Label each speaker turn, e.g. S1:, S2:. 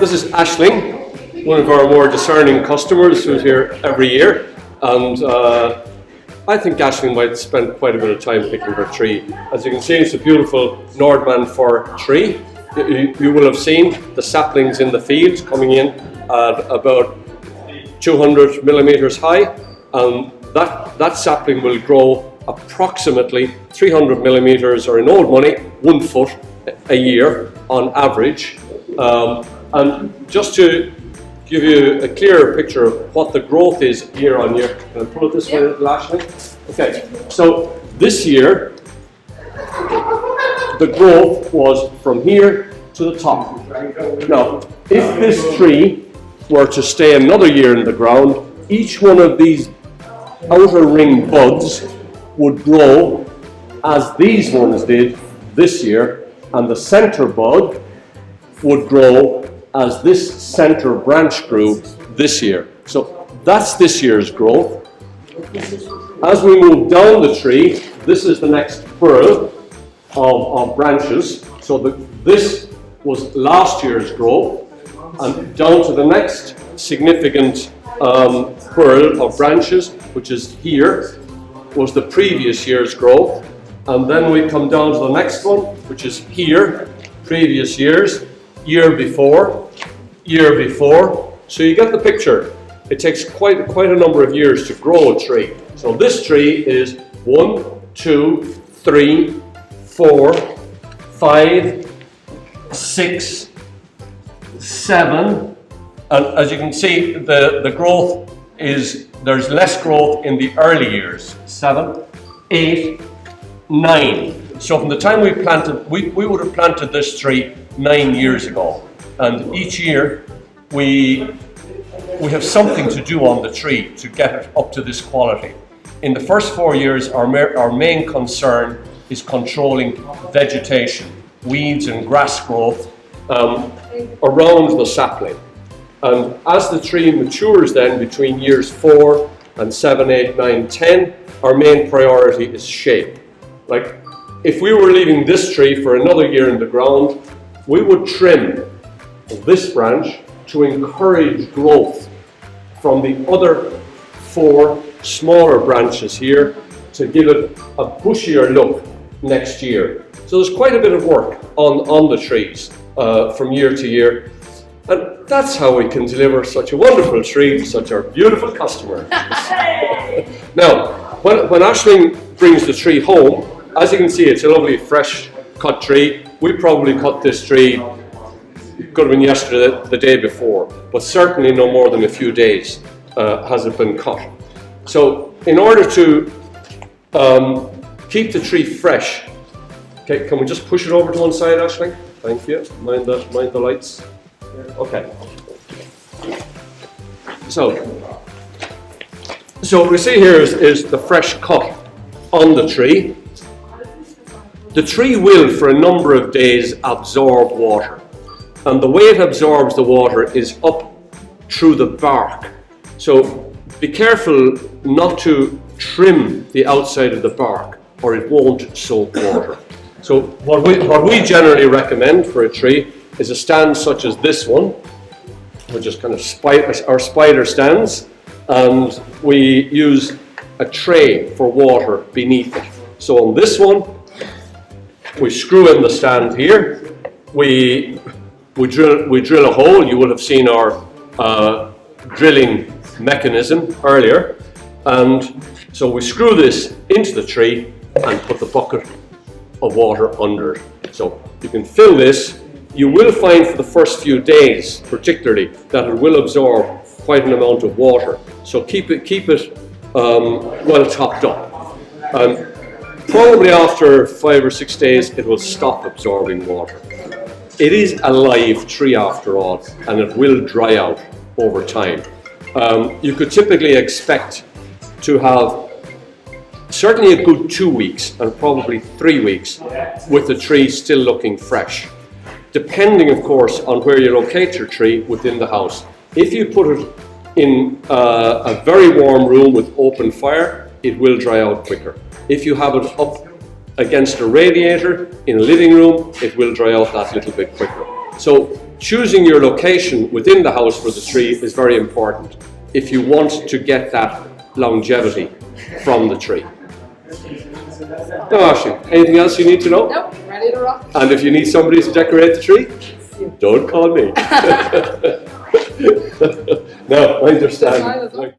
S1: This is Aisling, one of our more discerning customers who's here every year, and I think Aisling might spend quite a bit of time picking her tree. As you can see, it's a beautiful Nordmann fir tree. You will have seen the saplings in the field coming in at about 200 millimeters high, and that sapling will grow approximately 300 millimeters, or in old money, 1 foot a year on average. And just to give you a clearer picture of what the growth is year on year, can I pull it this way, Ashley? Okay, so this year, the growth was from here to the top. Now, if this tree were to stay another year in the ground, each one of these outer ring buds would grow as these ones did this year, and the center bud would grow as this center branch grew this year. So that's this year's growth. As we move down the tree, this is the next furrow of branches. So this was last year's growth, and down to the next significant furrow of branches, which is here, was the previous year's growth. And then we come down to the next one, which is here, previous years, year before. So you get the picture. It takes quite a number of years to grow a tree. So this tree is 1, 2, 3, 4, 5, 6, 7, and as you can see, the growth is, there's less growth in the early years. 7, 8, 9. So from the time we planted, we would have planted this tree 9 years ago, and each year we have something to do on the tree to get it up to this quality. In the first 4 years, our main concern is controlling vegetation, weeds and grass growth around the sapling. And as the tree matures then between years 4 and 7, 8, 9, 10, our main priority is shape. Like, if we were leaving this tree for another year in the ground, we would trim this branch to encourage growth from the other 4 smaller branches here to give it a bushier look next year. So there's quite a bit of work on the trees from year to year. And that's how we can deliver such a wonderful tree to such a beautiful customer. Now, when Aisling brings the tree home, as you can see, it's a lovely fresh cut tree. We probably cut this tree, could have been yesterday, the day before, but certainly no more than a few days has it been cut. So in order to keep the tree fresh, okay, can we just push it over to one side, Aisling? Thank you. Mind the lights. Okay. So what we see here is the fresh cut on the tree. The tree will, for a number of days, absorb water. And the way it absorbs the water is up through the bark. So be careful not to trim the outside of the bark, or it won't soak water. So what we generally recommend for a tree is a stand such as this one, which is kind of our spider stands, and we use a tray for water beneath it. So on this one, we screw in the stand here, we drill a hole. You will have seen our drilling mechanism earlier, and so we screw this into the tree and put the bucket of water under it. So you can fill this. You will find for the first few days, particularly, that it will absorb quite an amount of water. So keep it well topped up. Probably after 5 or 6 days, it will stop absorbing water. It is a live tree after all, and it will dry out over time. You could typically expect to have certainly a good 2 weeks and probably 3 weeks with the tree still looking fresh, depending of course on where you locate your tree within the house. If you put it in a very warm room with open fire, it will dry out quicker. If you have it up against a radiator in a living room, it will dry out that little bit quicker. So choosing your location within the house for the tree is very important if you want to get that longevity from the tree. Now, Ashley, anything else you need to know?
S2: Nope, ready to rock.
S1: And if you need somebody to decorate the tree, don't call me. No, I understand.